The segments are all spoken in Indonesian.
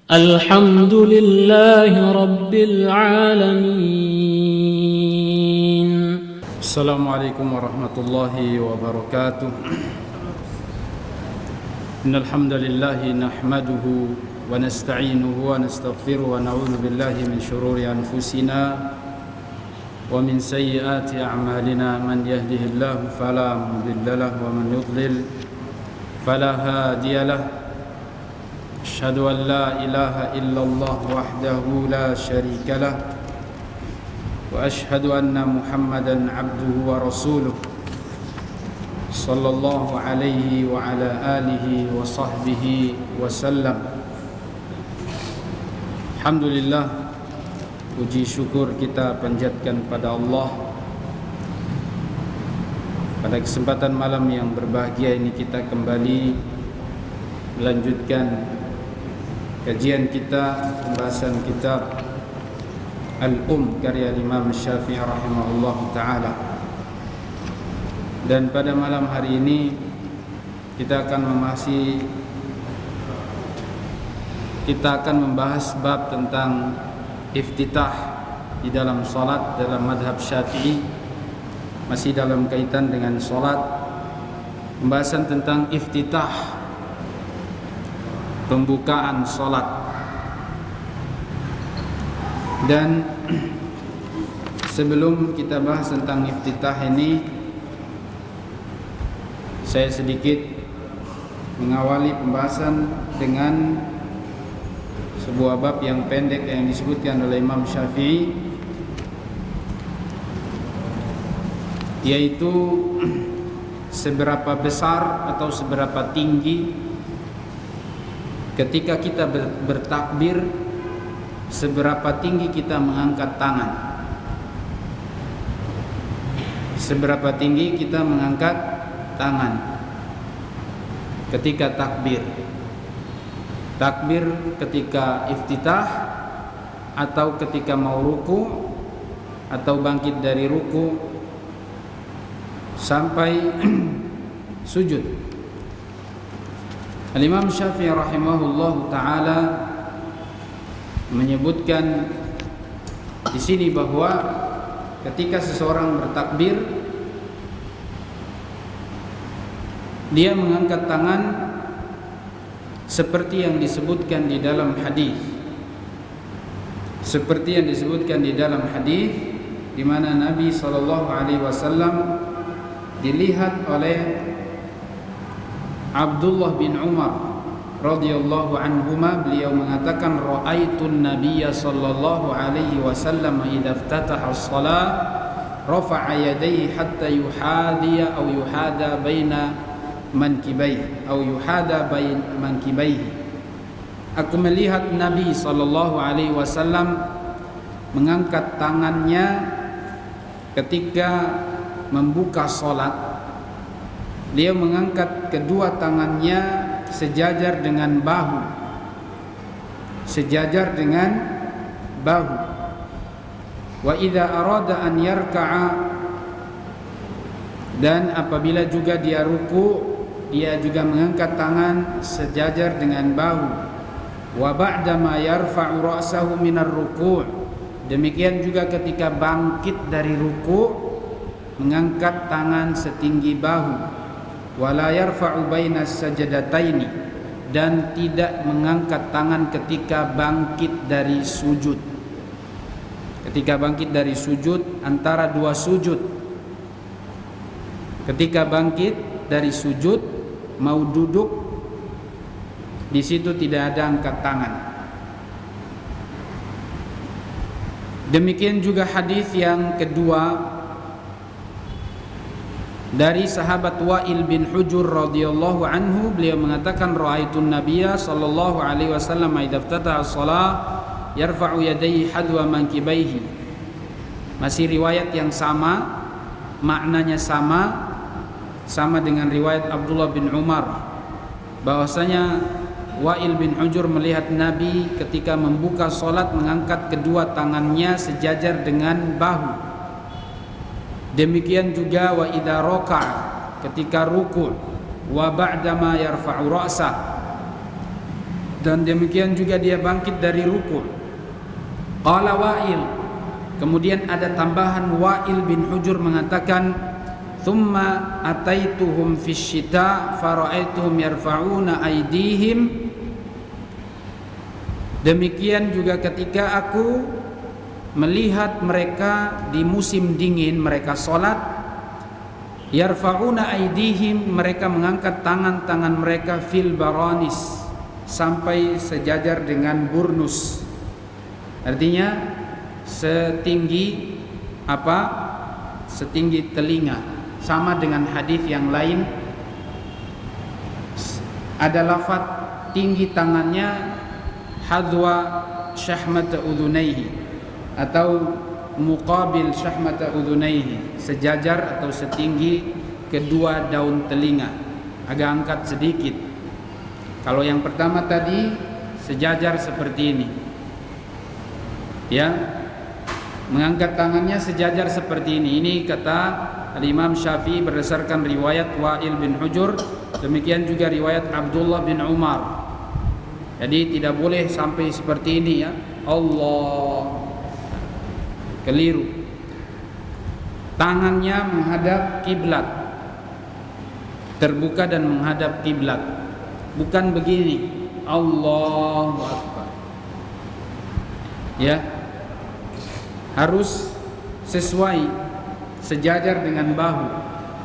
الحمد لله رب العالمين. السلام عليكم ورحمة الله وبركاته. إن الحمد لله نحمده ونستعينه ونستغفره ونعوذ بالله من شرور أنفسنا ومن سيئات أعمالنا. من يهده الله فلا مضل له ومن يضلل فلا هادي له. أشهد أن لا إله إلا الله وحده لا شريك له وأشهد أن محمدا عبده ورسوله صلى الله عليه وعلى آله وصحبه وسلم. Alhamdulillah, puji syukur kita panjatkan pada Allah. Pada kesempatan malam yang berbahagia ini kita kembali melanjutkan kajian kita, pembahasan kitab karya Imam Syafi'i rahimahullah ta'ala. Dan pada malam hari ini kita akan membahas bab tentang iftitah di dalam salat dalam madhab Syafi'i, masih dalam kaitan dengan salat. Pembahasan tentang iftitah, pembukaan salat. Dan sebelum kita bahas tentang iftitah ini, saya sedikit mengawali pembahasan dengan sebuah bab yang pendek yang disebutkan oleh Imam Syafi'i, yaitu seberapa besar atau seberapa tinggi ketika kita bertakbir, seberapa tinggi kita mengangkat tangan. Seberapa tinggi kita mengangkat tangan ketika takbir. Takbir ketika iftitah, atau ketika mau ruku, atau bangkit dari ruku sampai sujud. Al-Imam Syafi'i rahimahullah ta'ala menyebutkan di sini bahwa ketika seseorang bertakbir, dia mengangkat tangan seperti yang disebutkan di dalam hadis. Seperti yang disebutkan di dalam hadis, di mana Nabi SAW dilihat oleh Abdullah bin Umar radhiyallahu anhuma. Beliau mengatakan, ra'aitun nabiyya sallallahu alaihi wasallam idza iftataha as-shalah rafa'a yadayhi hatta yuhadiya aw yuhada baina mankibaihi aw yuhada bain mankibaihi. Aku melihat Nabi sallallahu alaihi wasallam mengangkat tangannya ketika membuka salat. Dia mengangkat kedua tangannya sejajar dengan bahu. Sejajar dengan bahu. Wa idza arada an yarka'a, dan apabila juga dia ruku, dia juga mengangkat tangan sejajar dengan bahu. Wa ba'da ma yarfa'u ra'sahu minar ruku', demikian juga ketika bangkit dari ruku, mengangkat tangan setinggi bahu. Wala yarfa'u bainas sajadataini, dan tidak mengangkat tangan ketika bangkit dari sujud. Ketika bangkit dari sujud, antara dua sujud. Ketika bangkit dari sujud mau duduk, di situ tidak ada angkat tangan. Demikian juga hadis yang kedua dari sahabat Wa'il bin Hujur radhiyallahu anhu. Beliau mengatakan, ra'aitun nabiyya sallallahu alaihi wasallam idza iftataha as-shalah yarfa'u yadayhi hadwa mankibaihi. Masih riwayat yang sama, maknanya sama dengan riwayat Abdullah bin Umar, bahwasanya Wa'il bin Hujur melihat Nabi ketika membuka salat mengangkat kedua tangannya sejajar dengan bahu. Demikian juga wa idza raka'a, ketika ruku', wa ba'da ma yarfa'u ra'sah, dan demikian juga dia bangkit dari ruku'. Qala Wa'il, kemudian ada tambahan, Wa'il bin Hujur mengatakan, thumma ataituhum fis syita fara'aituhum yarfa'una aydihim. Demikian juga ketika aku melihat mereka di musim dingin, mereka salat, yarfa'una aydihim, mereka mengangkat tangan-tangan mereka fil baranis, sampai sejajar dengan burnus. Artinya setinggi apa? Setinggi telinga. Sama dengan hadis yang lain, ada lafaz tinggi tangannya hadwa syahmata udhunaihi atau muqabil syahmata udhunaihi, sejajar atau setinggi kedua daun telinga, agak angkat sedikit. Kalau yang pertama tadi sejajar seperti ini, ya, mengangkat tangannya sejajar seperti ini. Ini kata Al-Imam Syafi'i berdasarkan riwayat Wa'il bin Hujur, demikian juga riwayat Abdullah bin Umar. Jadi tidak boleh sampai seperti ini, ya. Allah, keliru. Tangannya menghadap kiblat, terbuka dan menghadap kiblat, bukan begini. Allahu Akbar, ya, harus sesuai, sejajar dengan bahu.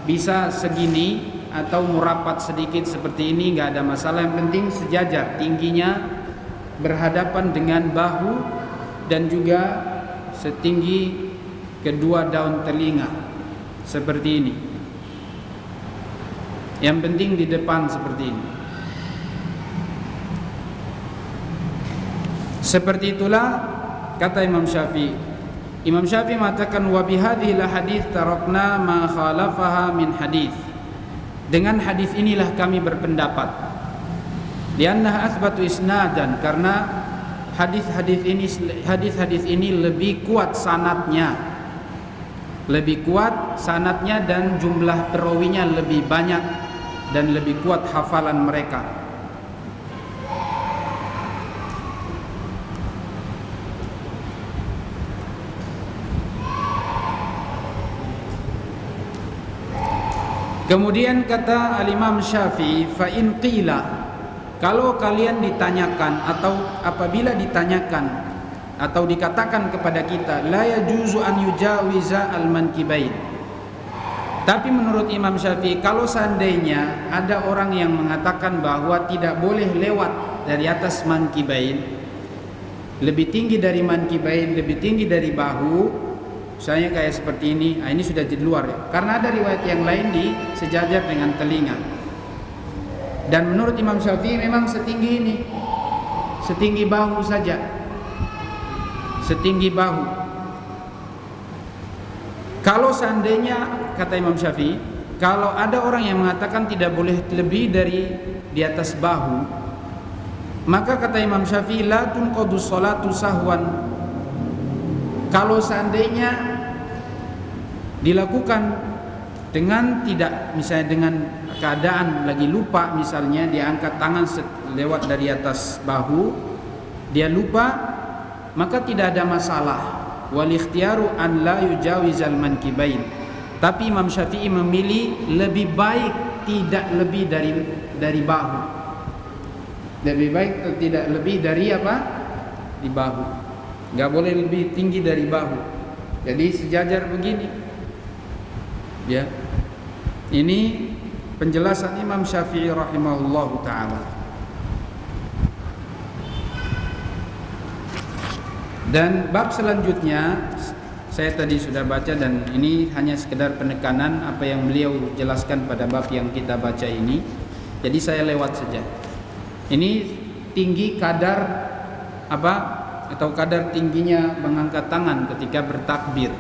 Bisa segini atau merapat sedikit seperti ini, nggak ada masalah. Yang penting sejajar, tingginya berhadapan dengan bahu dan juga setinggi kedua daun telinga seperti ini. Yang penting di depan seperti ini. Seperti itulah kata Imam Syafi'i. Imam Syafi'i mengatakan, wa bihadhil hadits tarakna ma khalafaha min hadits. Dengan hadis inilah kami berpendapat, lianna asbatu isnadan, karena hadis-hadis ini lebih kuat sanadnya, dan jumlah perawinya lebih banyak dan lebih kuat hafalan mereka. Kemudian kata Al-Imam Syafi'i, fa in qila, kalau kalian ditanyakan atau apabila ditanyakan atau dikatakan kepada kita, la yajuzu an yujawiza al-mankibain. Tapi menurut Imam Syafi'i, kalau seandainya ada orang yang mengatakan bahwa tidak boleh lewat dari atas mankibain, lebih tinggi dari mankibain, lebih tinggi dari bahu, misalnya kayak seperti ini, ini sudah di luar, ya. Karena ada riwayat yang lain di sejajar dengan telinga. Dan menurut Imam Syafi'i memang setinggi ini, setinggi bahu saja, setinggi bahu. Kalau seandainya, kata Imam Syafi'i, kalau ada orang yang mengatakan tidak boleh lebih dari di atas bahu, maka kata Imam Syafi'i, la tunqadu sholatu sahwan. Kalau seandainya dilakukan dengan tidak, misalnya dengan keadaan lagi lupa, misalnya dia angkat tangan lewat dari atas bahu, dia lupa, maka tidak ada masalah. Wal ikhtiyaru an la yujawizal mankibain. Tapi Imam Syafi'i memilih lebih baik tidak lebih dari bahu. Lebih baik tidak lebih dari apa? Di bahu. Nggak boleh lebih tinggi dari bahu. Jadi sejajar begini, ya. Ini penjelasan Imam Syafi'i rahimahullahu ta'ala. Dan bab selanjutnya saya tadi sudah baca, dan ini hanya sekedar penekanan apa yang beliau jelaskan pada bab yang kita baca ini. Jadi saya lewat saja. Ini tinggi kadar apa? Atau kadar tingginya mengangkat tangan ketika bertakbir.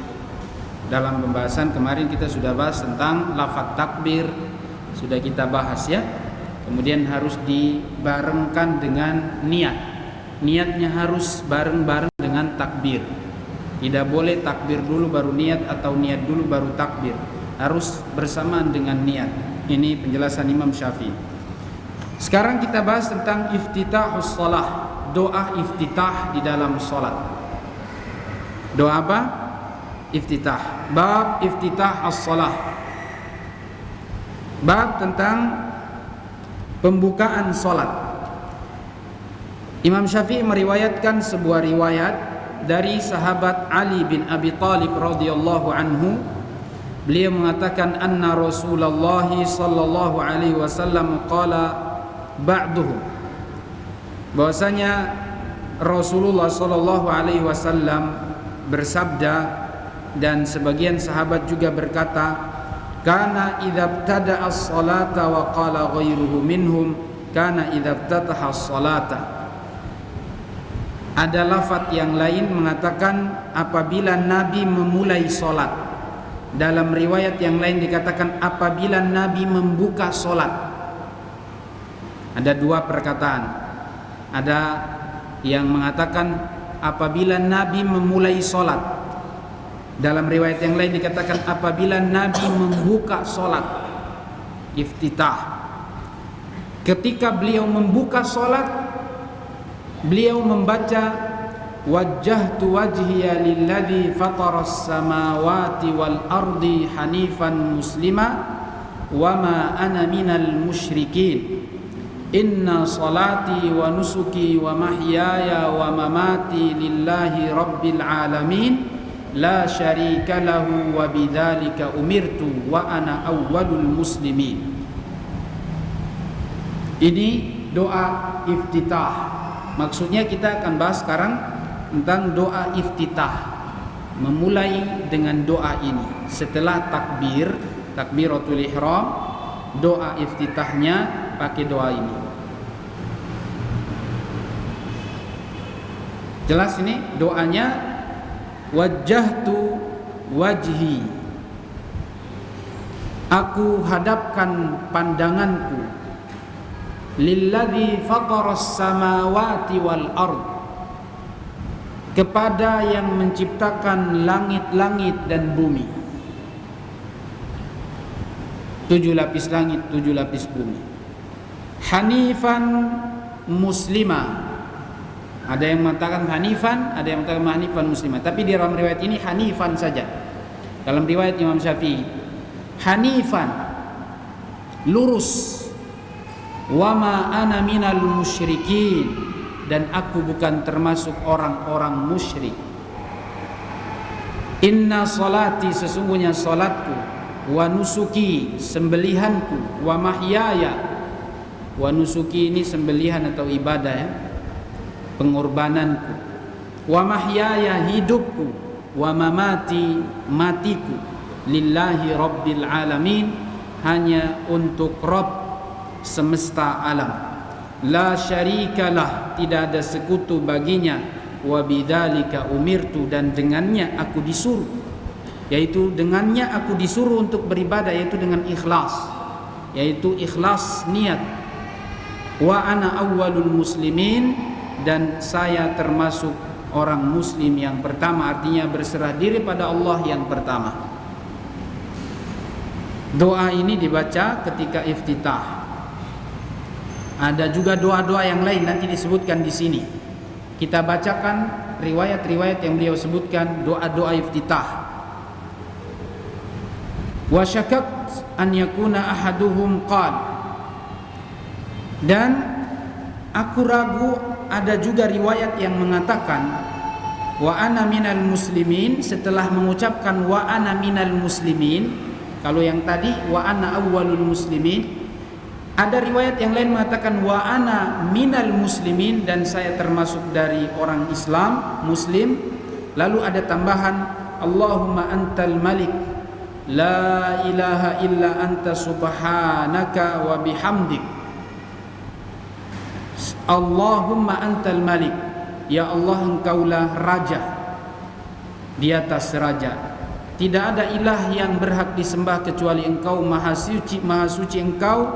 Dalam pembahasan kemarin kita sudah bahas tentang lafaz takbir, sudah kita bahas, ya. Kemudian harus dibarengkan dengan niat. Niatnya harus bareng-bareng dengan takbir. Tidak boleh takbir dulu baru niat atau niat dulu baru takbir. Harus bersamaan dengan niat. Ini penjelasan Imam Syafi'i. Sekarang kita bahas tentang iftitahus shalah, doa iftitah di dalam salat. Doa apa? Iftitah. Bab iftitah as-shalah. Bab tentang pembukaan salat. Imam Syafi'i meriwayatkan sebuah riwayat dari sahabat Ali bin Abi Thalib radhiyallahu anhu. Beliau mengatakan anna Rasulullah sallallahu alaihi wasallam qala ba'duhu, bahwasanya Rasulullah sallallahu alaihi wasallam bersabda, dan sebagian sahabat juga berkata, kana idza ibtada'a as-salata wa qala ghairuhu minhum kana idza iftataha as-salata. Ada lafaz yang lain mengatakan apabila Nabi memulai salat. Dalam riwayat yang lain dikatakan apabila Nabi membuka salat. Ada dua perkataan. Ada yang mengatakan apabila Nabi memulai salat. Dalam riwayat yang lain dikatakan apabila Nabi membuka salat, iftitah. Ketika beliau membuka salat, beliau membaca wajjahtu wajhiya lilladzi fataras samawati wal ardi hanifan muslima wama ana minal musyrikin. Inna salati wa nusuki wa mahyaya wa mamati lillahi rabbil alamin la syarika lahu wa bidzalika umirtu wa ana awwalul muslimin. Ini doa iftitah. Maksudnya kita akan bahas sekarang tentang doa iftitah. Memulai dengan doa ini setelah takbiratul ihram, doa iftitahnya pakai doa ini. Jelas ini doanya, wajjahtu wajhi, aku hadapkan pandanganku, lilladzi fataras samawati wal ard, kepada yang menciptakan langit-langit dan bumi. 7 lapis langit, 7 lapis bumi. Hanifan muslima. Ada yang mengatakan hanifan, ada yang mengatakan hanifan muslimah. Tapi di dalam riwayat ini hanifan saja. Dalam riwayat Imam Syafi'i, hanifan, lurus. Wa ma ana minal musyrikin, dan aku bukan termasuk orang-orang musyrik. Inna salati, sesungguhnya salatku, wa nusuki, sembelihanku, wa mahyaya. Wa nusuki ini sembelihan atau ibadah ya, pengorbananku, wa mahyaya, hidupku, wa mamati, matiku, lillahi rabbil alamin, hanya untuk Rabb semesta alam. La syarikalah, tidak ada sekutu baginya, wa bidzalika umirtu, dan dengannya aku disuruh, yaitu dengannya aku disuruh untuk beribadah, yaitu dengan ikhlas, yaitu ikhlas niat. Wa ana awwalul muslimin, dan saya termasuk orang muslim yang pertama, artinya berserah diri pada Allah yang pertama. Doa ini dibaca ketika iftitah. Ada juga doa-doa yang lain nanti disebutkan di sini. Kita bacakan riwayat-riwayat yang beliau sebutkan doa-doa iftitah. Wa syakakt an yakuna ahaduhum qala, dan aku ragu, ada juga riwayat yang mengatakan wa ana minal muslimin, setelah mengucapkan wa ana minal muslimin. Kalau yang tadi wa ana awwalul muslimin, ada riwayat yang lain mengatakan wa ana minal muslimin, dan saya termasuk dari orang Islam, muslim. Lalu ada tambahan Allahumma antal malik la ilaha illa anta subhanaka wa bihamdik. Allahumma antal malik, ya Allah engkaulah raja di atas raja. Tidak ada ilah yang berhak disembah kecuali engkau, maha suci engkau,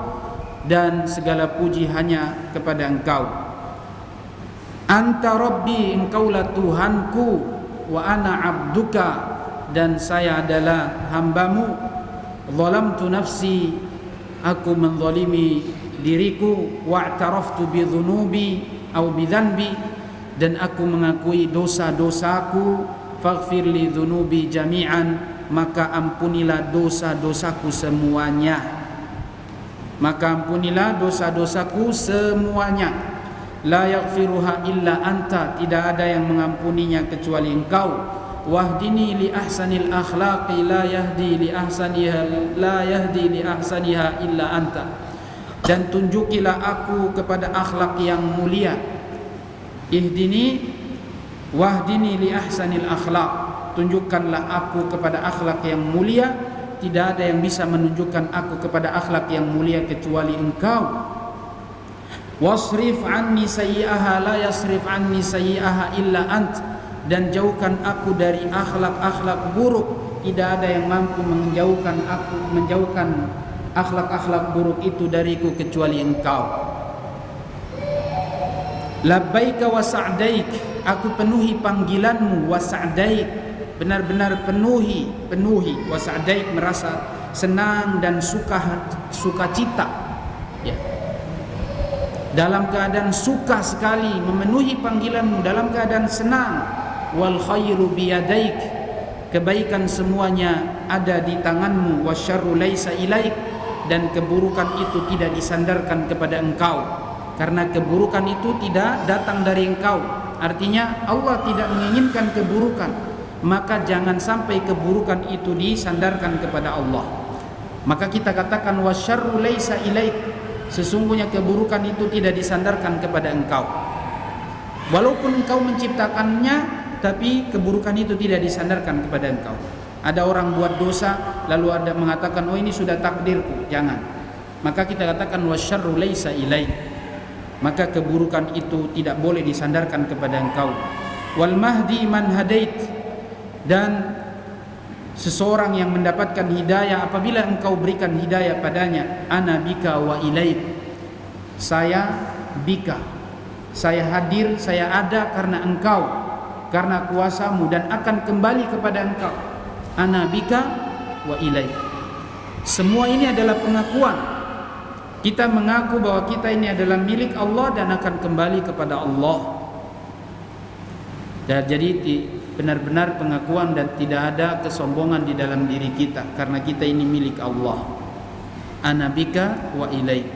dan segala puji hanya kepada engkau. Anta rabbi, engkaulah Tuhanku, wa ana abduka, dan saya adalah hambamu. Zalamtu nafsi, aku menzalimi diriku, wa'taraftu bi dhunubi au bi dhanbi, dan aku mengakui dosa-dosaku, faghfir li dhunubi jami'an, maka ampunilah dosa-dosaku semuanya. Maka ampunilah dosa-dosaku semuanya. La yaghfiruha illa anta, tidak ada yang mengampuninya kecuali engkau. Wahdini li ahsanil akhlaqi la yahdi li ahsaniha illa anta, dan tunjukilah aku kepada akhlak yang mulia. Ihdini wahdini li ahsanil akhlaq, tunjukkanlah aku kepada akhlak yang mulia. Tidak ada yang bisa menunjukkan aku kepada akhlak yang mulia kecuali engkau. Wasrif anni sayyi'aha la yasrif anni sayyi'aha illa ant, dan jauhkan aku dari akhlak-akhlak buruk. Tidak ada yang mampu menjauhkan akhlak-akhlak buruk itu dariku kecuali engkau. Labbaika wa sa'daik, aku penuhi panggilanmu, wa sa'daik, benar-benar penuhi wa sa'daik, merasa senang dan sukacita, ya. Dalam keadaan suka sekali memenuhi panggilanmu, dalam keadaan senang. Wal khairu biyadaik, kebaikan semuanya ada di tanganmu. Wasyarru laisa ilaik, dan keburukan itu tidak disandarkan kepada engkau, karena keburukan itu tidak datang dari engkau. Artinya Allah tidak menginginkan keburukan, maka jangan sampai keburukan itu disandarkan kepada Allah. Maka kita katakan wasyarru laisa ilaik, sesungguhnya keburukan itu tidak disandarkan kepada engkau. Walaupun engkau menciptakannya, tapi keburukan itu tidak disandarkan kepada engkau. Ada orang buat dosa lalu ada mengatakan, oh ini sudah takdirku. Jangan. Maka kita katakan wasyarru laisa ilaik, maka keburukan itu tidak boleh disandarkan kepada engkau. Wal mahdi man hadait, dan seseorang yang mendapatkan hidayah apabila engkau berikan hidayah padanya. Ana bika wa ilaik, saya bika, saya hadir, saya ada karena engkau, karena kuasamu, dan akan kembali kepada engkau. Ana bika wa ilaik. Semua ini adalah pengakuan. Kita mengaku bahwa kita ini adalah milik Allah dan akan kembali kepada Allah. Dan jadi benar-benar pengakuan dan tidak ada kesombongan di dalam diri kita, karena kita ini milik Allah. Ana bika wa ilaik,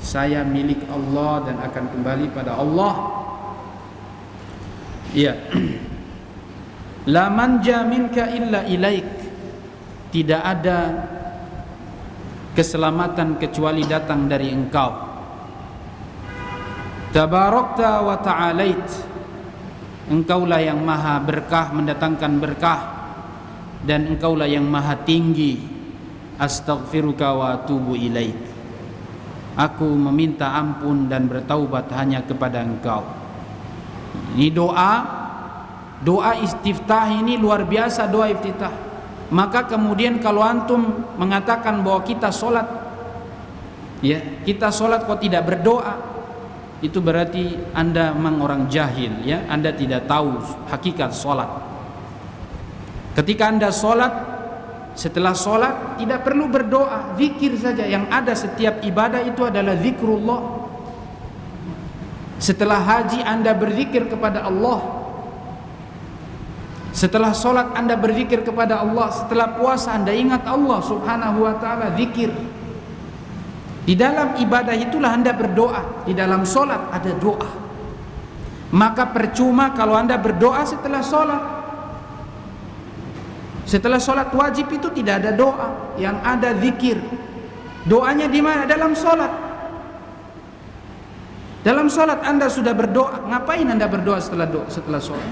saya milik Allah dan akan kembali pada Allah. Ya. La manja minka illa ilaik, tidak ada keselamatan kecuali datang dari engkau. Tabarakta wa ta'alait, engkaulah yang maha berkah, mendatangkan berkah, dan engkaulah yang maha tinggi. Astaghfiruka wa atubu ilaik, aku meminta ampun dan bertaubat hanya kepada engkau. Ini doa istiftah ini luar biasa, doa iftitah. Maka kemudian kalau antum mengatakan bahwa kita sholat, ya kita sholat kok tidak berdoa, itu berarti anda memang orang jahil, ya. Anda tidak tahu hakikat sholat. Ketika anda sholat, setelah sholat tidak perlu berdoa, zikir saja. Yang ada setiap ibadah itu adalah zikrullah. Setelah haji anda berzikir kepada Allah, setelah sholat anda berzikir kepada Allah, setelah puasa anda ingat Allah subhanahu wa ta'ala, zikir. Di dalam ibadah itulah anda berdoa. Di dalam sholat ada doa. Maka percuma kalau anda berdoa setelah sholat. Setelah sholat wajib itu tidak ada doa, yang ada zikir. Doanya di mana? Dalam sholat. Dalam sholat anda sudah berdoa. Ngapain anda berdoa setelah sholat?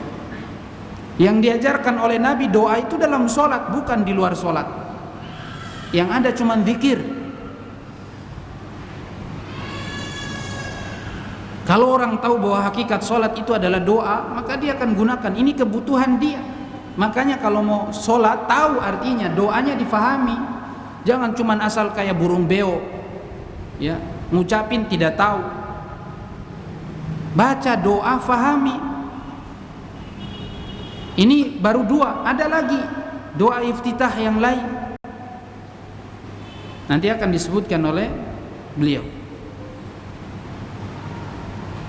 Yang diajarkan oleh Nabi doa itu dalam sholat, bukan di luar sholat. Yang ada cuma zikir. Kalau orang tahu bahwa hakikat sholat itu adalah doa, maka dia akan gunakan. Ini kebutuhan dia. Makanya kalau mau sholat, tahu artinya, doanya difahami. Jangan cuma asal kayak burung beo, ya, ngucapin tidak tahu. Baca doa, fahami. Ini baru dua, ada lagi doa iftitah yang lain. Nanti akan disebutkan oleh beliau.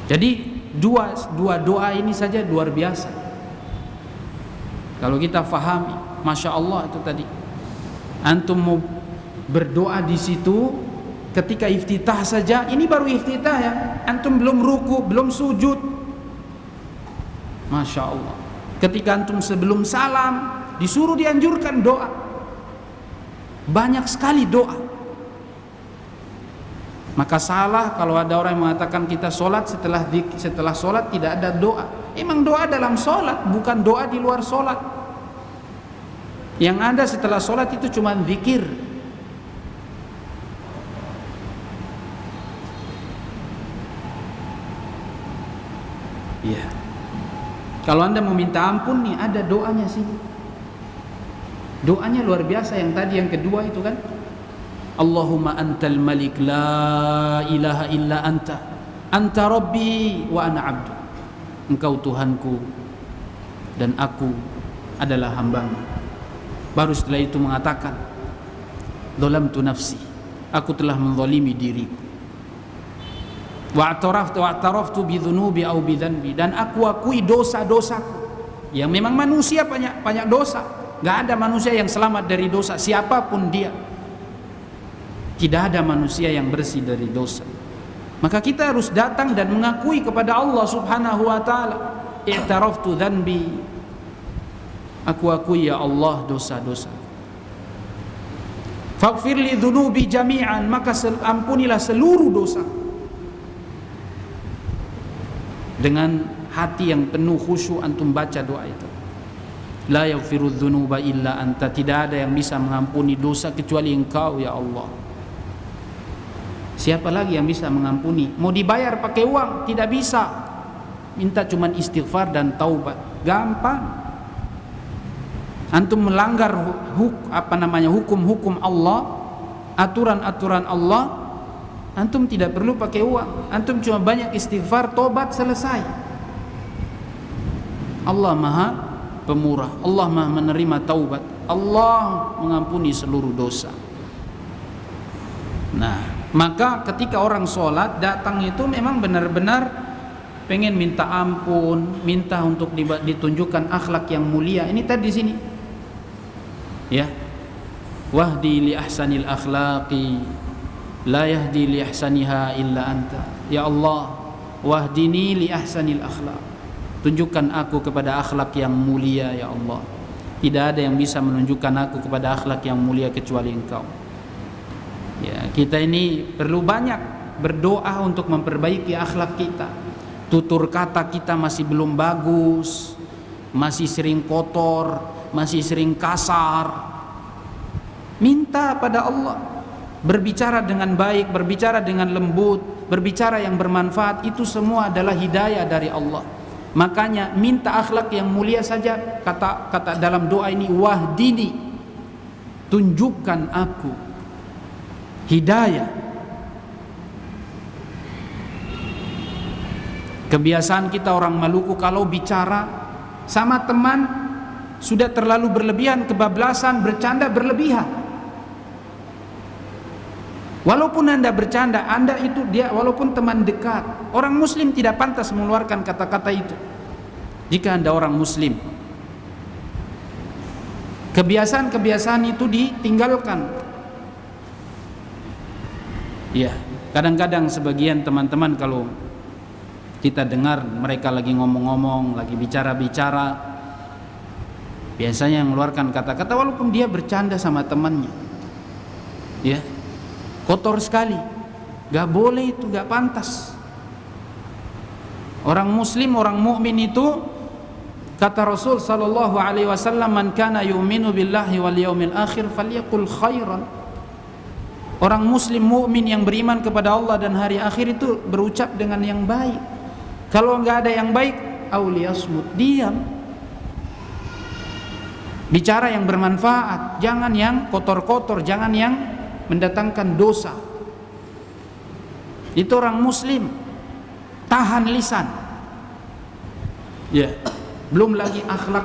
Jadi dua doa ini saja luar biasa. Kalau kita fahami, masya Allah itu tadi. Antum mau berdoa di situ ketika iftitah saja, ini baru iftitah ya. Antum belum ruku, belum sujud. Masya Allah. Ketika antum sebelum salam disuruh dianjurkan doa. Banyak sekali doa. Maka salah kalau ada orang yang mengatakan kita sholat setelah sholat tidak ada doa. Emang doa dalam sholat, bukan doa di luar sholat. Yang ada setelah sholat itu cuma zikir. Iya. Kalau Anda mau minta ampun nih, ada doanya sih. Doanya luar biasa yang tadi, yang kedua itu kan. Allahumma antal malik la ilaha illa anta. Anta rabbi wa ana abdu. Engkau Tuhanku dan aku adalah hambamu. Baru setelah itu mengatakan, zalamtu nafsi. Aku telah menzalimi diriku. Wa'taraftu bidzunubi au bidzanbi, dan aku akui dosa-dosaku. Yang memang manusia banyak dosa. Enggak ada manusia yang selamat dari dosa, siapapun dia. Tidak ada manusia yang bersih dari dosa. Maka kita harus datang dan mengakui kepada Allah Subhanahu wa taala, i'taraftu dzanbi. Aku akui ya Allah dosa-dosa. Faghfir li dzunubi jami'an, maka ampunilah seluruh dosa. Dengan hati yang penuh khusyuk antum baca doa itu. La yaghfiru dzunuba illa anta, tidak ada yang bisa mengampuni dosa kecuali Engkau ya Allah. Siapa lagi yang bisa mengampuni? Mau dibayar pakai uang tidak bisa. Minta cuman istighfar dan taubat. Gampang. Antum melanggar hukum-hukum Allah, aturan-aturan Allah, antum tidak perlu pakai uang. Antum cuma banyak istighfar, tobat, selesai. Allah Maha Pemurah, Allah Maha menerima taubat, Allah mengampuni seluruh dosa. Nah, maka ketika orang sholat datang itu memang benar-benar pengen minta ampun, minta untuk ditunjukkan akhlak yang mulia. Ini tadi di sini. Ya. Wahdi li ahsanil akhlaqi la yahdi li ahsaniha illa anta. Ya Allah, wahdini li ahsanil akhlaq. Tunjukkan aku kepada akhlak yang mulia ya Allah. Tidak ada yang bisa menunjukkan aku kepada akhlak yang mulia kecuali Engkau. Ya, kita ini perlu banyak berdoa untuk memperbaiki akhlak kita. Tutur kata kita masih belum bagus, masih sering kotor, masih sering kasar. Minta pada Allah, berbicara dengan baik, berbicara dengan lembut, berbicara yang bermanfaat, itu semua adalah hidayah dari Allah. Makanya minta akhlak yang mulia saja, kata dalam doa ini, wahdini, tunjukkan aku hidayah. Kebiasaan kita orang Maluku kalau bicara sama teman sudah terlalu berlebihan, kebablasan, bercanda berlebihan. Walaupun Anda bercanda, Anda itu dia walaupun teman dekat. Orang muslim tidak pantas mengeluarkan kata-kata itu. Jika Anda orang muslim, kebiasaan-kebiasaan itu ditinggalkan. Ya, kadang-kadang sebagian teman-teman kalau kita dengar mereka lagi ngomong-ngomong, lagi bicara-bicara, biasanya yang mengeluarkan kata-kata walaupun dia bercanda sama temannya. Ya. Kotor sekali. Gak boleh itu, gak pantas. Orang muslim, orang mukmin itu, kata Rasul sallallahu alaihi wasallam, man kana yu'minu billahi wal yaumil akhir falyaqul khairan. Orang muslim mukmin yang beriman kepada Allah dan hari akhir itu berucap dengan yang baik. Kalau enggak ada yang baik, auliyasmut, diam. Bicara yang bermanfaat, jangan yang kotor-kotor, jangan yang mendatangkan dosa. Itu orang muslim, tahan lisan. Ya, belum lagi akhlak,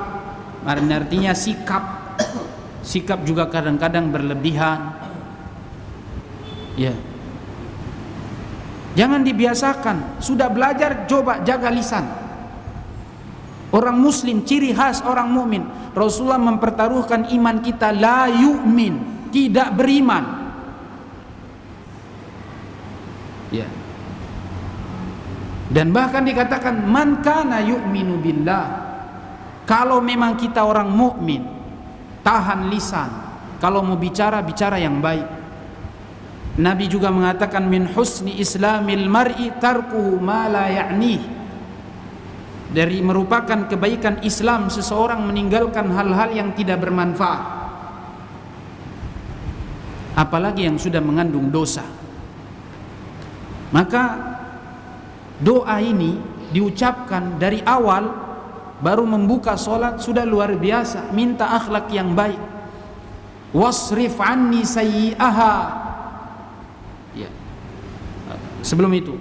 artinya sikap. Sikap juga kadang-kadang berlebihan. Ya. Jangan dibiasakan. Sudah belajar, coba jaga lisan. Orang muslim, ciri khas orang mukmin, Rasulullah mempertaruhkan iman kita, la yu'min, tidak beriman. Ya. Dan bahkan dikatakan man kana yu'minu billah. Kalau memang kita orang mukmin, tahan lisan. Kalau mau bicara, bicara yang baik. Nabi juga mengatakan min husni islamil mar'i tarkuhu ma la ya'nih. Dari merupakan kebaikan Islam seseorang meninggalkan hal-hal yang tidak bermanfaat, apalagi yang sudah mengandung dosa. Maka doa ini diucapkan dari awal, baru membuka sholat sudah luar biasa. Minta akhlak yang baik. Wasrif anni sayyi'aha. Ya. Sebelum itu,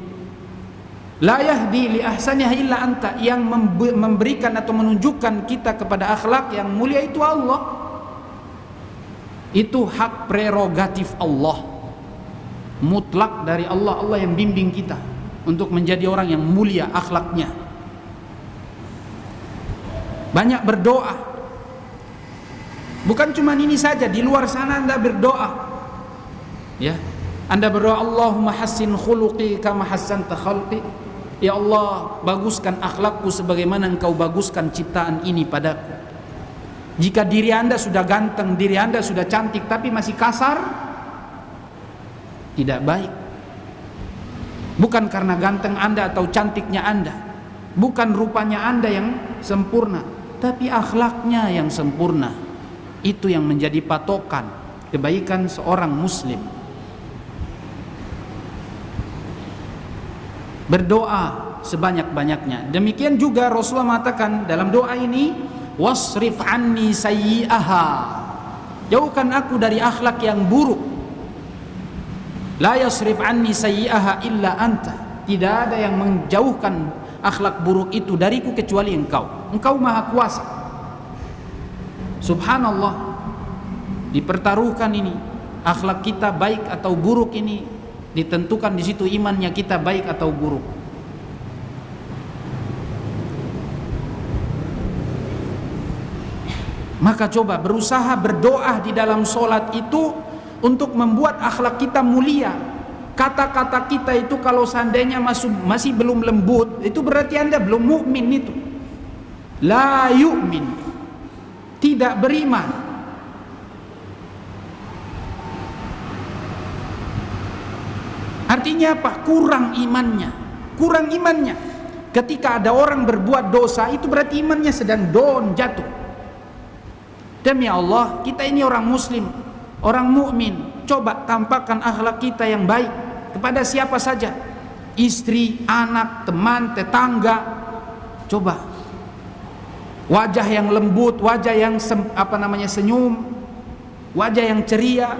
la yahdi li ahsaniha illa anta, yang memberikan atau menunjukkan kita kepada akhlak yang mulia itu Allah. Itu hak prerogatif Allah, mutlak dari Allah. Allah yang bimbing kita untuk menjadi orang yang mulia akhlaknya. Banyak berdoa. Bukan cuma ini saja, di luar sana Anda berdoa. Ya, Anda berdoa, Allahumma hassin khuluqi kama hassanta khalqi. Ya Allah, baguskan akhlakku sebagaimana Engkau baguskan ciptaan ini padaku. Jika diri Anda sudah ganteng, diri Anda sudah cantik, tapi masih kasar, tidak baik. Bukan karena ganteng Anda atau cantiknya Anda, bukan rupanya Anda yang sempurna, tapi akhlaknya yang sempurna. Itu yang menjadi patokan kebaikan seorang muslim. Berdoa sebanyak-banyaknya. Demikian juga Rasulullah mengatakan dalam doa ini, wasrif anni sayyi'aha, jauhkan aku dari akhlak yang buruk. La yasrif anni sayyi'aha illa anta, tidak ada yang menjauhkan akhlak buruk itu dariku kecuali Engkau. Engkau Maha Kuasa. Subhanallah, dipertaruhkan ini akhlak kita baik atau buruk, ini ditentukan di situ imannya kita baik atau buruk. Maka coba berusaha berdoa di dalam sholat itu untuk membuat akhlak kita mulia. Kata-kata kita itu kalau seandainya masih belum lembut, itu berarti Anda belum mukmin itu. La yu'min, tidak beriman. Artinya apa? Kurang imannya. Kurang imannya. Ketika ada orang berbuat dosa, itu berarti imannya sedang down, jatuh. Demi Allah, kita ini orang muslim, orang mukmin. Coba tampakkan akhlak kita yang baik kepada siapa saja, istri, anak, teman, tetangga. Coba wajah yang lembut, wajah yang senyum, wajah yang ceria,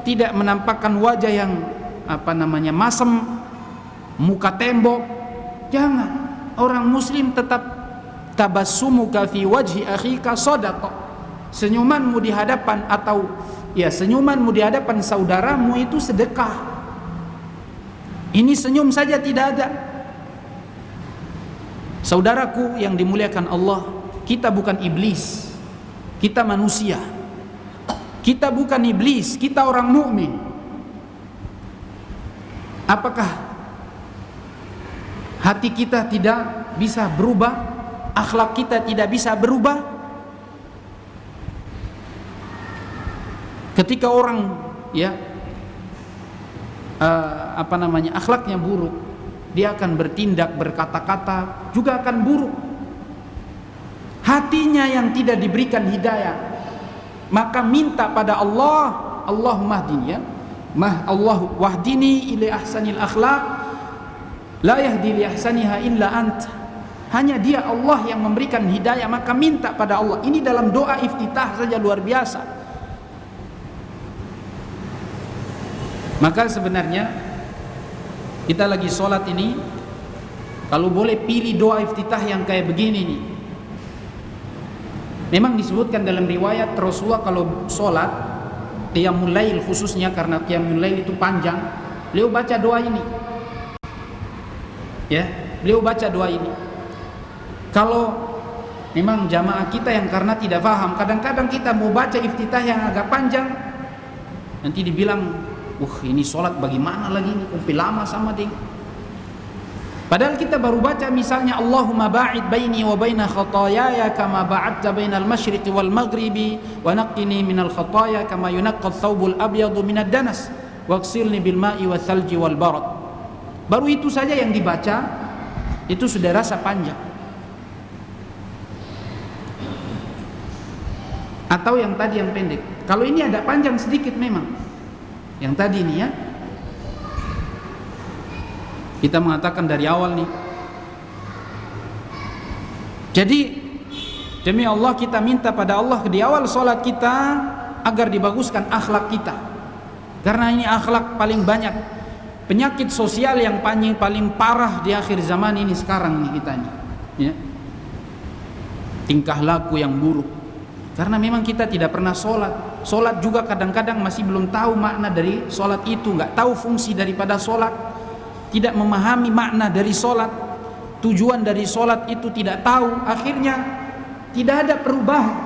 tidak menampakkan wajah yang masem, muka tembok. Jangan. Orang muslim tetap tabassumuka fi wajhi akhika shadaqah. Senyumanmu di hadapan senyumanmu di hadapan saudaramu itu sedekah. Ini senyum saja tidak ada. Saudaraku yang dimuliakan Allah, kita bukan iblis. Kita manusia. Kita bukan iblis, kita orang mukmin. Apakah hati kita tidak bisa berubah? Akhlak kita tidak bisa berubah? Ketika orang akhlaknya buruk, dia akan bertindak, berkata-kata juga akan buruk. Hatinya yang tidak diberikan hidayah, maka minta pada Allah, Allahumma hdini, Allah wahdini ila ahsanil akhlaq, la yahdi li ahsaniha illa anta. Hanya Dia Allah yang memberikan hidayah, maka minta pada Allah. Ini dalam doa iftitah saja luar biasa. Maka sebenarnya kita lagi sholat ini, kalau boleh pilih doa iftitah yang kayak begini nih. Memang disebutkan dalam riwayat Rasulullah kalau sholat qiyamul lail, khususnya karena qiyamul lail itu panjang, beliau baca doa ini. Ya, beliau baca doa ini. Kalau memang jamaah kita yang karena tidak paham, kadang-kadang kita mau baca iftitah yang agak panjang, nanti dibilang, ini sholat bagaimana lagi ini, kumpi lama sama ding. Padahal kita baru baca misalnya Allahumma ba'id baini wa baina khataayaya kama ba'adta bainal masyriqi wal maghribi wa naqqini minal khataaya kama yunaqqa ats-tsawbul abyadu minad danas waghsilni bil ma'i wath thalji wal barad. Baru itu saja yang dibaca itu sudah rasa panjang. Atau yang tadi yang pendek. Kalau ini ada panjang sedikit memang. Yang tadi ini ya. Kita mengatakan dari awal nih. Jadi demi Allah kita minta pada Allah di awal sholat kita agar dibaguskan akhlak kita. Karena ini akhlak paling banyak. Penyakit sosial yang paling parah di akhir zaman ini sekarang nih kita nih. Ya. Tingkah laku yang buruk. Karena memang kita tidak pernah sholat. Sholat juga kadang-kadang masih belum tahu makna dari sholat itu, nggak tahu fungsi daripada sholat. Tidak memahami makna dari sholat, tujuan dari sholat itu tidak tahu, akhirnya tidak ada perubahan.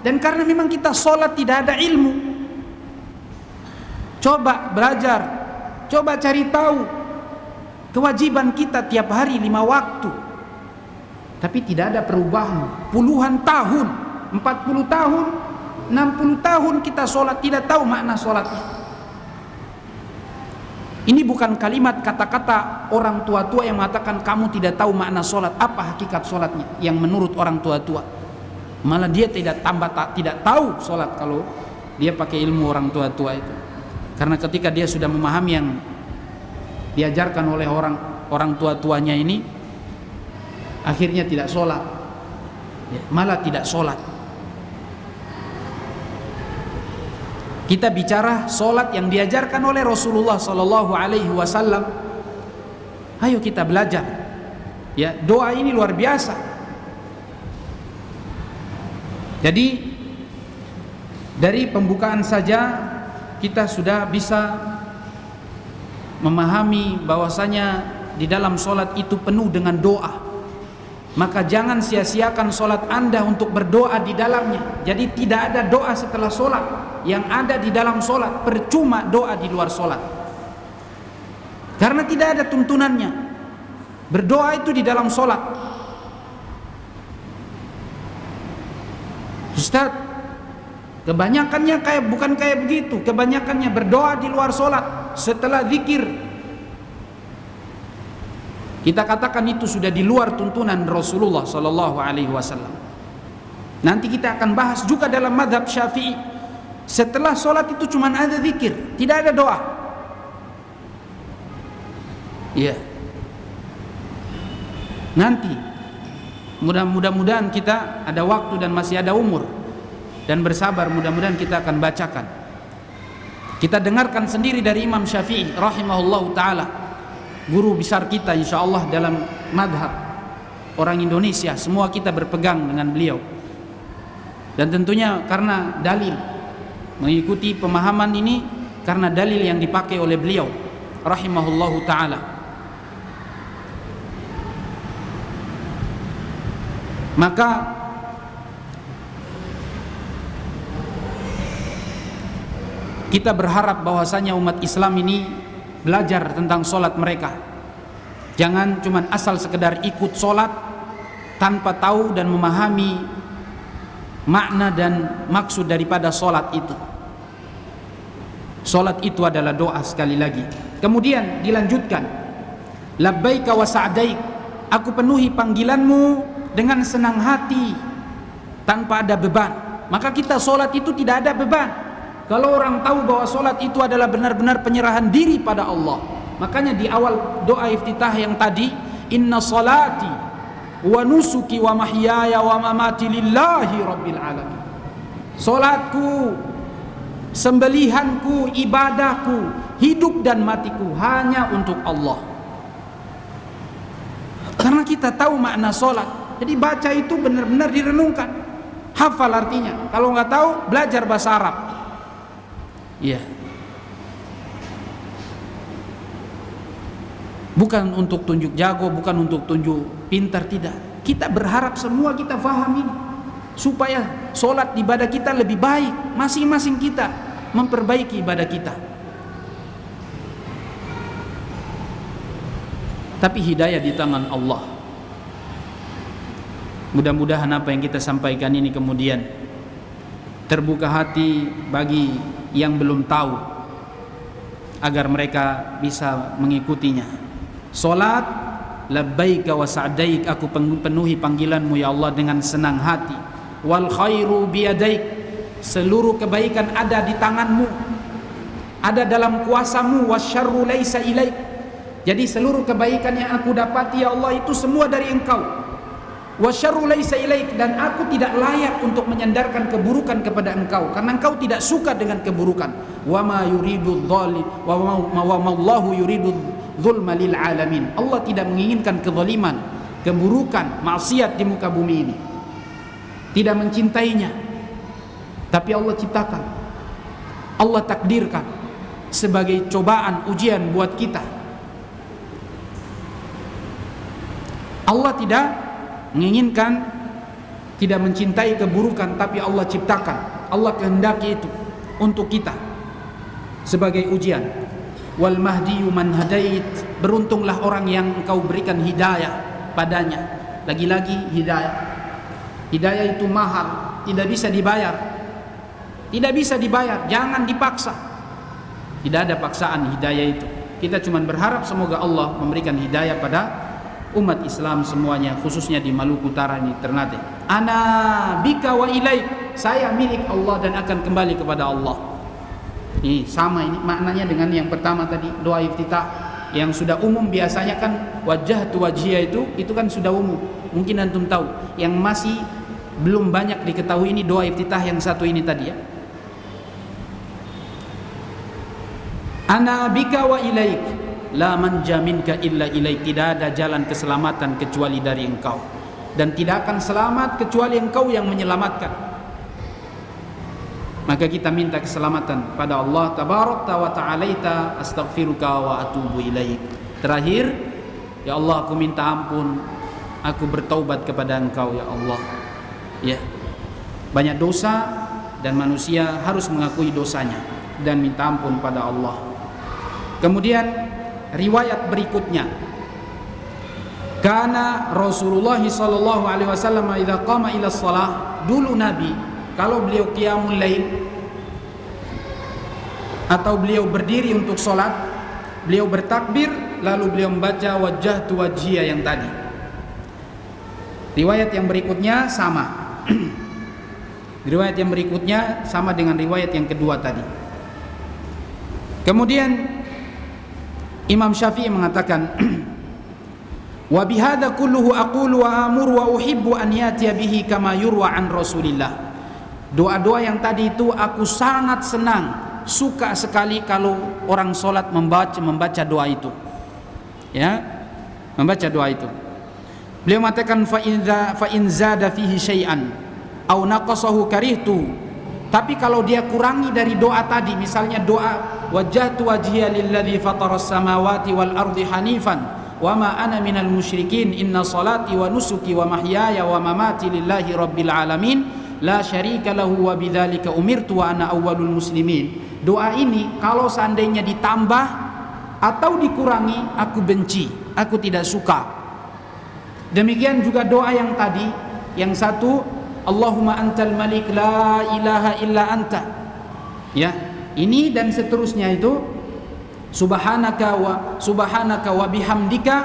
Dan karena memang kita sholat tidak ada ilmu, coba belajar, coba cari tahu kewajiban kita tiap hari 5 waktu, tapi tidak ada perubahan. Puluhan tahun, 40 tahun, 60 tahun kita sholat tidak tahu makna sholatnya. Ini bukan kalimat kata-kata orang tua-tua yang mengatakan kamu tidak tahu makna sholat, apa hakikat sholatnya yang menurut orang tua-tua. Malah dia tidak tahu sholat kalau dia pakai ilmu orang tua-tua itu. Karena ketika dia sudah memahami yang diajarkan oleh orang tua-tuanya ini, akhirnya tidak sholat, malah tidak sholat. Kita bicara solat yang diajarkan oleh Rasulullah Sallallahu Alaihi Wasallam. Ayo kita belajar. Ya, doa ini luar biasa. Jadi dari pembukaan saja kita sudah bisa memahami bahwasanya di dalam solat itu penuh dengan doa. Maka jangan sia-siakan solat Anda untuk berdoa di dalamnya. Jadi tidak ada doa setelah solat. Yang ada di dalam solat, percuma doa di luar solat. Karena tidak ada tuntunannya. Berdoa itu di dalam solat. Ustaz, kebanyakannya bukan kayak begitu. Kebanyakannya berdoa di luar solat setelah zikir. Kita katakan itu sudah di luar tuntunan Rasulullah Sallallahu Alaihi Wasallam. Nanti kita akan bahas juga dalam mazhab Syafi'i. Setelah sholat itu cuma ada zikir, tidak ada doa. Iya. Nanti mudah-mudahan kita ada waktu dan masih ada umur dan bersabar, mudah-mudahan kita akan bacakan. Kita dengarkan sendiri dari Imam Syafi'i rahimahullahu taala, guru besar kita insyaallah dalam madhab orang Indonesia. Semua kita berpegang dengan beliau. Dan tentunya karena dalil, mengikuti pemahaman ini karena dalil yang dipakai oleh beliau rahimahullahu taala. Maka kita berharap bahwasanya umat Islam ini belajar tentang solat mereka. Jangan cuma asal sekedar ikut solat tanpa tahu dan memahami makna dan maksud daripada solat itu. Solat itu adalah doa sekali lagi. Kemudian dilanjutkan, labbaika wa sa'daik, aku penuhi panggilanmu dengan senang hati tanpa ada beban. Maka kita solat itu tidak ada beban. Kalau orang tahu bahwa solat itu adalah benar-benar penyerahan diri pada Allah, makanya di awal doa iftitah yang tadi, inna salati wa nusuki wa mahyaya wa mamati lillahi rabbil alamin. Salatku, sembelihanku, ibadahku, hidup dan matiku hanya untuk Allah. Karena kita tahu makna salat, jadi baca itu benar-benar direnungkan, hafal artinya. Kalau nggak tahu, belajar bahasa Arab. Iya. Bukan untuk tunjuk jago, bukan untuk tunjuk pintar, tidak. Kita berharap semua kita faham ini, supaya solat ibadah kita lebih baik. Masing-masing kita memperbaiki ibadah kita. Tapi hidayah di tangan Allah. Mudah-mudahan apa yang kita sampaikan ini kemudian terbuka hati bagi yang belum tahu, agar mereka bisa mengikutinya. Salat labbaika wa sa'daik, aku penuhi panggilanmu ya Allah dengan senang hati. Wal khairu biyadaik, seluruh kebaikan ada di tanganmu, ada dalam kuasamu. Wasyarru laisa ilaik, jadi seluruh kebaikan yang aku dapati ya Allah itu semua dari Engkau. Wasyarru laisa ilaik, dan aku tidak layak untuk menyandarkan keburukan kepada Engkau, karena Engkau tidak suka dengan keburukan. Wa ma yuridu dhalim wa ma Allahu yuridu dzulma lil alamin. Allah tidak menginginkan kezaliman, keburukan, maksiat di muka bumi ini. Tidak mencintainya. Tapi Allah ciptakan, Allah takdirkan sebagai cobaan, ujian buat kita. Allah tidak menginginkan, tidak mencintai keburukan, tapi Allah ciptakan, Allah kehendaki itu untuk kita sebagai ujian. Wal mahdiyu man hadait, beruntunglah orang yang Engkau berikan hidayah padanya. Lagi-lagi hidayah. Hidayah itu mahal, tidak bisa dibayar. Tidak bisa dibayar, jangan dipaksa. Tidak ada paksaan hidayah itu. Kita cuma berharap semoga Allah memberikan hidayah pada umat Islam semuanya, khususnya di Maluku Utara ini, Ternate. Ana bika wa ilaik, saya milik Allah dan akan kembali kepada Allah. Ini sama, ini maknanya dengan yang pertama tadi, doa iftitah yang sudah umum. Biasanya kan wajah tu wajhiyah itu kan sudah umum. Mungkin antum tahu. Yang masih belum banyak diketahui ini doa iftitah yang satu ini tadi ya. Ana bika wa ilaik, la manja minka illa ilaik, tidak ada jalan keselamatan kecuali dari Engkau, dan tidak akan selamat kecuali Engkau yang menyelamatkan. Maka kita minta keselamatan pada Allah tabarakta wa ta'alaita, astaghfiruka wa atubu ilaik. Terakhir, ya Allah aku minta ampun, aku bertaubat kepada Engkau ya Allah. Ya, banyak dosa dan manusia harus mengakui dosanya dan minta ampun pada Allah. Kemudian riwayat berikutnya, karena Rasulullah sallallahu alaihi wasallam idza qama ila shalah, dulu Nabi kalau beliau qiyamul lail atau beliau berdiri untuk salat, beliau bertakbir lalu beliau membaca wajjahtu wajhiya yang tadi. Riwayat yang berikutnya sama. Riwayat yang berikutnya sama dengan riwayat yang kedua tadi. Kemudian Imam Syafi'i mengatakan, wa bihadza kulluhu aqulu wa amuru wa uhibbu an yatiya bihi kama yurwa an Rasulillah. Doa-doa yang tadi itu aku sangat senang, suka sekali kalau orang salat membaca doa itu. Ya, membaca doa itu. Beliau mengatakan fa in zada fihi syai'an aw naqasahu karihtu. Tapi kalau dia kurangi dari doa tadi, misalnya doa wajjahtu wajhiya lilladzi fataras samawati wal ardi hanifan wa ma ana minal musyrikin inna salati wa nusuki wa mahyaya wa mamati lillahi rabbil alamin la syarika lahu wa bidzalika umirtu wa ana awwalul muslimin. Doa ini kalau seandainya ditambah atau dikurangi, aku benci, aku tidak suka. Demikian juga doa yang tadi, yang satu Allahumma antal malik la ilaha illa anta. Ya, ini dan seterusnya itu subhanaka wa bihamdika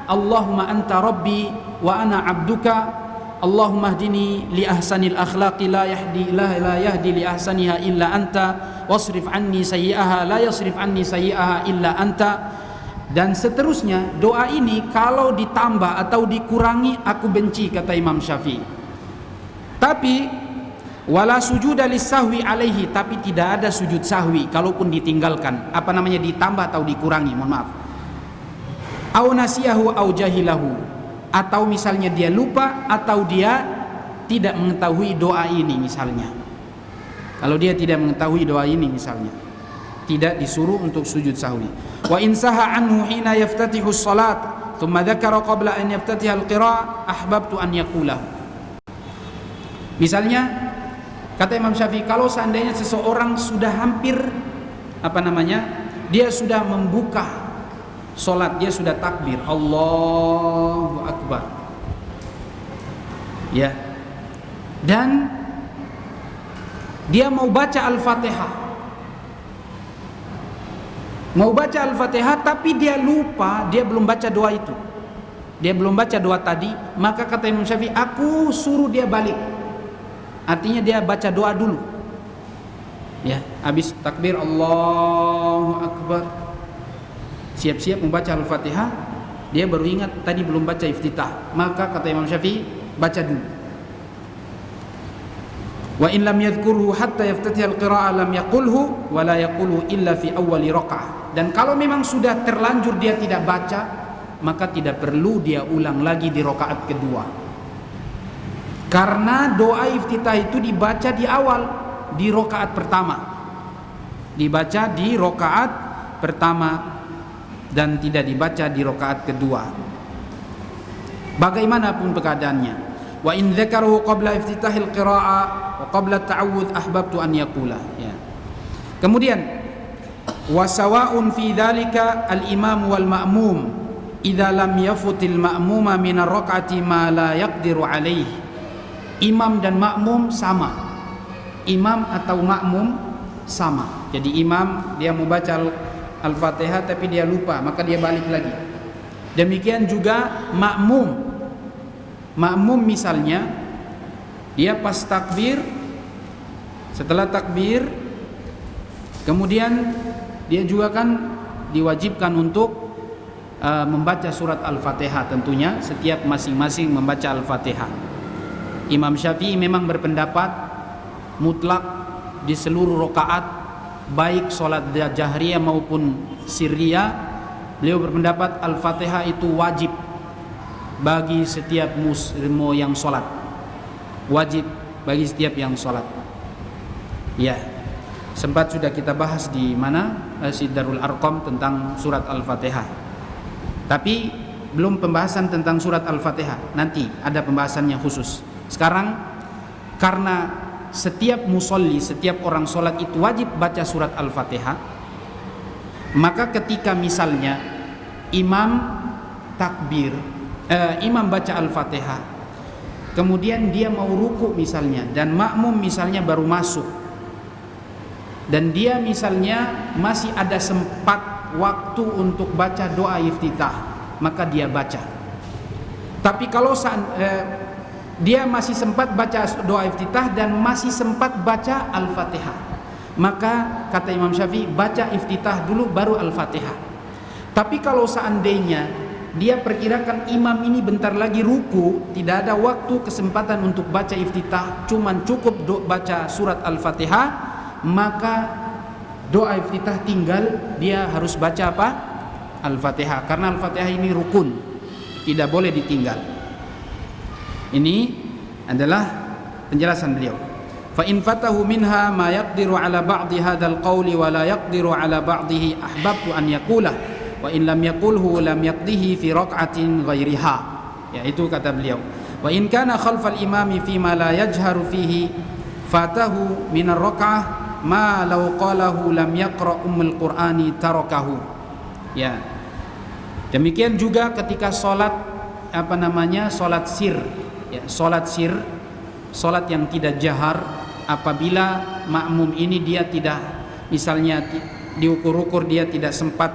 Allahumma anta rabbi wa ana abduka Allahumma hdini li ahsanil akhlaqi la yahdi li ahsaniha illa anta wasrif anni sayyi'aha la yasrif anni sayyi'aha illa anta. Dan seterusnya, doa ini kalau ditambah atau dikurangi aku benci, kata Imam Syafi'i. Tapi wala sujuda lisahwi alaihi, tapi tidak ada sujud sahwi kalaupun ditinggalkan, apa namanya, ditambah atau dikurangi, mohon maaf. Au nasiyahu au jahilahu, atau misalnya dia lupa atau dia tidak mengetahui doa ini misalnya. Kalau dia tidak mengetahui doa ini misalnya. tidak disuruh untuk sujud sahwi. Wa in saha anhu hina yaftatihu as-salat thumma dzakara qabla an yaftatiha al-qira'ah ahbabtu an yaqulahu. Misalnya kata Imam Syafi'i, kalau seandainya seseorang sudah hampir dia sudah membuka salat, dia sudah takbir Allahu Akbar, ya, dan dia mau baca Al-Fatihah, tapi dia lupa, dia belum baca doa itu, dia belum baca doa tadi, maka kata Imam Syafi'i, aku suruh dia balik. Artinya dia baca doa dulu, ya, habis takbir Allahu Akbar, siap-siap membaca Al-Fatihah, dia baru ingat tadi belum baca iftitah, maka kata Imam Syafi'i, baca dulu. Wa in lam yadhkurhu hatta yaftatiha al-qira'ah lam yaqulhu wa la yaqulu illa fi awwali raka'ah. Dan kalau memang sudah terlanjur dia tidak baca, maka tidak perlu dia ulang lagi di rakaat kedua. Karena doa iftitah itu dibaca di awal, di rakaat pertama. Dibaca di rakaat pertama dan tidak dibaca di rakaat kedua. Bagaimanapun keadaannya. Wa in dzakarahu qabla iftitahil qira'ah wa qabla ta'awudz ahbabtu an yaqula, ya. Kemudian wa sawa'un fi dzalika al-imam wal ma'mum idza lam yafutil ma'muma min ar-rak'ati ma la yaqdiru alaih. Imam dan makmum sama, imam atau makmum sama. Jadi imam dia mau baca Al-Fatihah tapi dia lupa, maka dia balik lagi. Demikian juga makmum. Makmum misalnya dia pas takbir, setelah takbir kemudian dia juga kan diwajibkan untuk membaca surat Al-Fatihah, tentunya setiap masing-masing membaca Al-Fatihah. Imam Syafi'i memang berpendapat mutlak di seluruh rakaat, baik sholat jahriyah maupun sirriyah, beliau berpendapat Al-Fatihah itu wajib bagi setiap muslim yang sholat, wajib bagi setiap yang sholat. Ya, sempat sudah kita bahas di mana Darul Arqam tentang surat Al-Fatihah. Tapi belum pembahasan tentang surat Al-Fatihah. Nanti ada pembahasannya khusus. Sekarang karena setiap musolli, setiap orang sholat itu wajib baca surat Al-Fatihah, maka ketika misalnya imam takbir, imam baca Al-Fatihah, kemudian dia mau ruku misalnya, dan makmum misalnya baru masuk, dan dia misalnya masih ada sempat waktu untuk baca doa iftitah, maka dia baca. Tapi kalau dia masih sempat baca doa iftitah dan masih sempat baca Al-Fatihah, maka kata Imam Syafi'i, baca iftitah dulu baru Al-Fatihah. Tapi kalau seandainya dia perkirakan imam ini bentar lagi ruku, tidak ada waktu kesempatan untuk baca iftitah, cuman cukup baca surat Al-Fatihah, maka doa iftitah tinggal, dia harus baca apa? Al-Fatihah, karena Al-Fatihah ini rukun, tidak boleh ditinggal. Ini adalah penjelasan beliau. Fa in fatahu minha ma yaqdiru ala ba'dhi hadzal qawli wa la yaqdiru ala ba'dhihi ahbabtu an yaqula wa in lam yaqulhu lam yaqdihi fi raq'atin ghairiha. Ya, itu kata beliau. Wa in kana khalfal imami fi ma la yajharu fihi fatahu min ar-raq'ah ma law qalahu lam yaqra ummul qur'ani tarakahu. Ya. Demikian juga ketika salat salat sir, ya, salat sir, salat yang tidak jahar, apabila makmum ini dia tidak, misalnya diukur-ukur dia tidak sempat,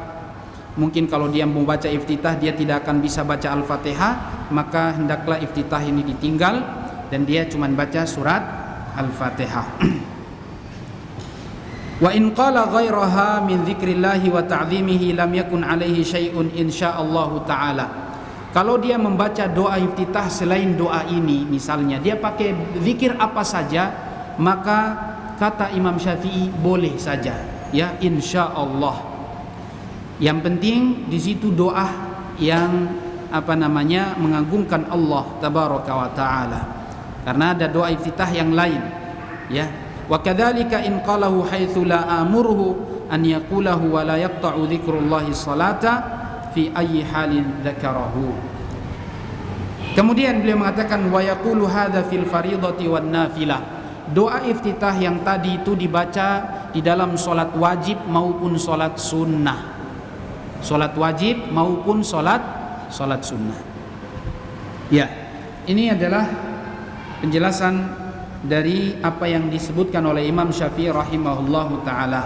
mungkin kalau dia mau baca iftitah dia tidak akan bisa baca Al-Fatihah, maka hendaklah iftitah ini ditinggal dan dia cuma baca surat Al-Fatihah. Wa in qala ghairaha min dzikrillahi wa ta'zimihi lam yakun alaihi syai'un insyaallah taala. Kalau dia membaca doa iftitah selain doa ini, misalnya dia pakai zikir apa saja, maka kata Imam Syafi'i boleh saja, ya, insyaallah. Yang penting di situ doa yang mengagungkan Allah tabaraka wa taala. Karena ada doa iftitah yang lain, ya. Wa kadzalika in qalahu haitsu la amuruhu an yaqulahu wa la yaqta'u dzikrullahi salata fi ayyi halin dzakarahu. Kemudian beliau mengatakan wa yaqulu hadza fil fardhati wan nafilah. Doa iftitah yang tadi itu dibaca di dalam solat wajib maupun solat sunnah. Solat wajib maupun solat sunnah. Ya, ini adalah penjelasan dari apa yang disebutkan oleh Imam Syafi'i rahimahullahu ta'ala.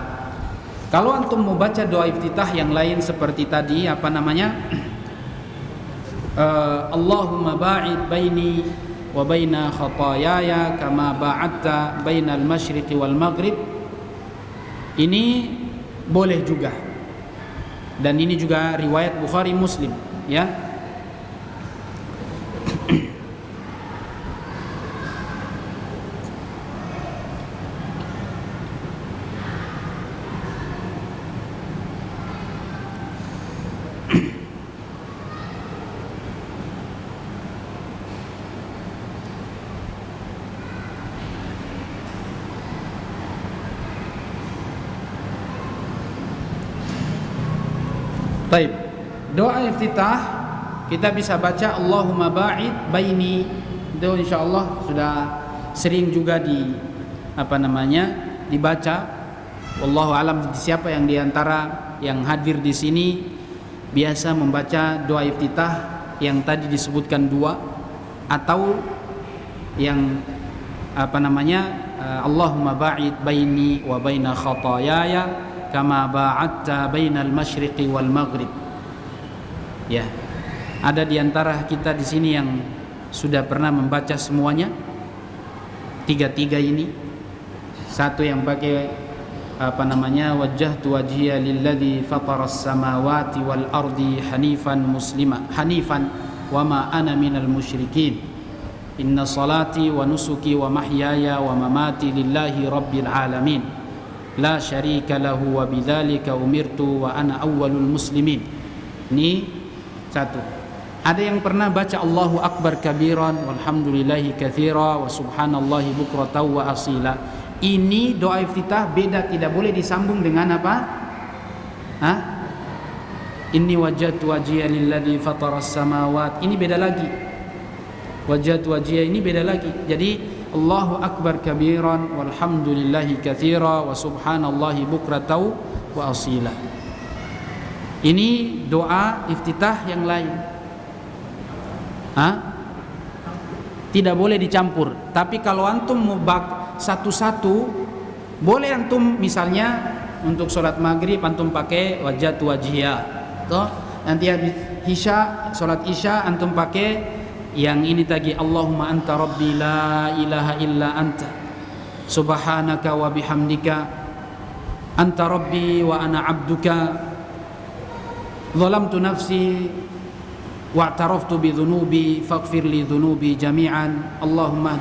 Kalau antum mau baca doa iftitah yang lain seperti tadi, apa namanya? Allahumma ba'id baini wa baina khataayaya kama ba'adta bainal masyriqi wal maghrib. Ini boleh juga. Dan ini juga riwayat Bukhari Muslim, ya. Baik, doa iftitah kita bisa baca Allahumma ba'id baini. Itu insyaallah sudah sering juga dibaca. Wallahu alam, siapa yang diantara yang hadir di sini biasa membaca doa iftitah yang tadi disebutkan dua, atau yang Allahumma ba'id baini wa baina khataayaya kama ba'adta bainal masyriqi wal maghrib. Ya. Ada di antara kita di sini yang sudah pernah membaca semuanya? Tiga-tiga ini. Satu yang pakai wajjahtu wajhiya lilladzi fataras samawati wal ardi hanifan wa ma ana minal musyrikin. Inna salati wa nusuki wa mahyaya wa mamati lillahi rabbil alamin. La syarika lahu wa bidzalika umirtu wa ana awwalul muslimin. Ini satu. Ada yang pernah baca Allahu akbar kabiran walhamdulillahi katsira wa subhanallahi bukratan wa asila. Ini doa iftitah beda, tidak boleh disambung dengan apa? Inni wajjahtu wajhiya lilladzi fataras samawati. Ini beda lagi. Wajjahtu wajhiya ini beda lagi. Jadi Allahu akbar kabiran walhamdulillahi katsira wa subhanallahi bukratan wa asila. Ini doa iftitah yang lain. Tidak boleh dicampur. Tapi kalau antum mau satu-satu, boleh antum misalnya untuk sholat maghrib antum pakai wajjahtu wajhiya. Nanti habis isya, sholat isya antum pakai yang ini tadi, Allahumma anta rabbi la ilaha illa anta subhanaka wa bihamdika anta rabbi wa ana abduka zalamtu nafsi wa i'taraftu bi dhunubi faghfir li dhunubi jami'an Allahumma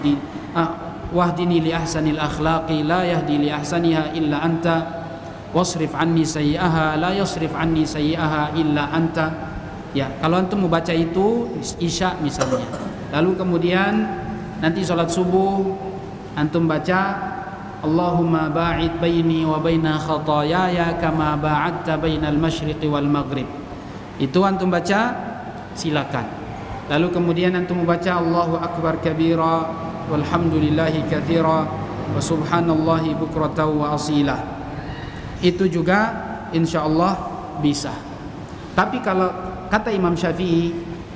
wahdini li ahsanil akhlaqi la yahdi li ahsaniha illa anta wasrif anni sayyi'aha la yasrif anni sayyi'aha illa anta. Ya, kalau antum membaca itu isya misalnya, lalu kemudian nanti sholat subuh antum baca Allahumma ba'id baini wa baina khataayaya kama ba'adta bainal masyriqi wal maghrib. Itu antum baca, silakan. Lalu kemudian antum membaca Allahu akbar kabira walhamdulillahi katsira wa subhanallahi bukratan wa asila. Itu juga insyaallah bisa. Tapi kalau kata Imam Syafi'i,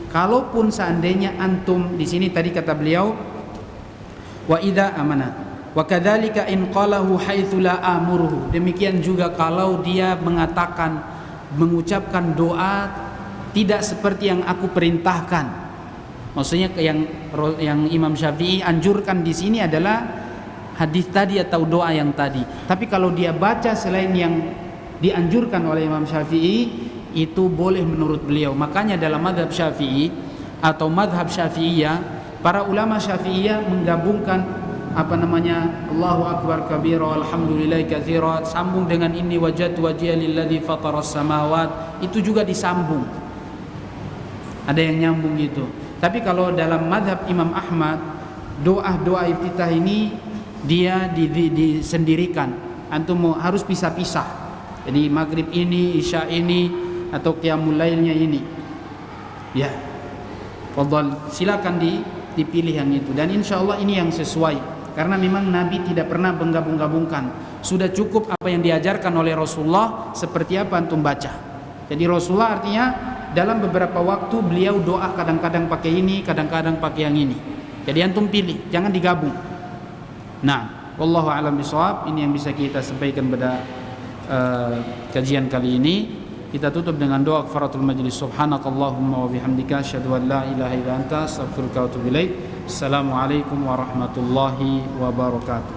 kalaupun seandainya antum di sini tadi kata beliau wa idza amana wa kadzalika in qalahu haitsu la amuruhu. Demikian juga kalau dia mengucapkan doa tidak seperti yang aku perintahkan. Maksudnya yang Imam Syafi'i anjurkan di sini adalah hadis tadi atau doa yang tadi. Tapi kalau dia baca selain yang dianjurkan oleh Imam Syafi'i, itu boleh menurut beliau. Makanya dalam mazhab Syafi'i atau mazhab Syafi'iyah, para ulama Syafi'iyah menggabungkan Allahu akbar kabira walhamdulillahi katsira sambung dengan inni wajjahtu wajhiya lilladzi fataras samawat, itu juga disambung. Ada yang nyambung gitu. Tapi kalau dalam mazhab Imam Ahmad, doa iftitah ini dia disendirikan. Antum harus pisah-pisah. Jadi maghrib ini, isya ini, atau qiyamul lailnya ini. Ya, fadhal, silakan dipilih yang itu. Dan insya Allah ini yang sesuai. Karena memang Nabi tidak pernah menggabung-gabungkan. Sudah cukup apa yang diajarkan oleh Rasulullah, seperti apa antum baca. Jadi Rasulullah artinya dalam beberapa waktu beliau doa kadang-kadang pakai ini, kadang-kadang pakai yang ini. Jadi antum pilih, jangan digabung. Nah, wallahu a'lam bishawab. Ini yang bisa kita sampaikan pada kajian kali ini. Kita tutup dengan doa kafaratul majlis. Subhanakallahumma wa bihamdika asyhadu an la ilaha illa anta astaghfiruka wa atubu ilaik. Assalamualaikum warahmatullahi wabarakatuh.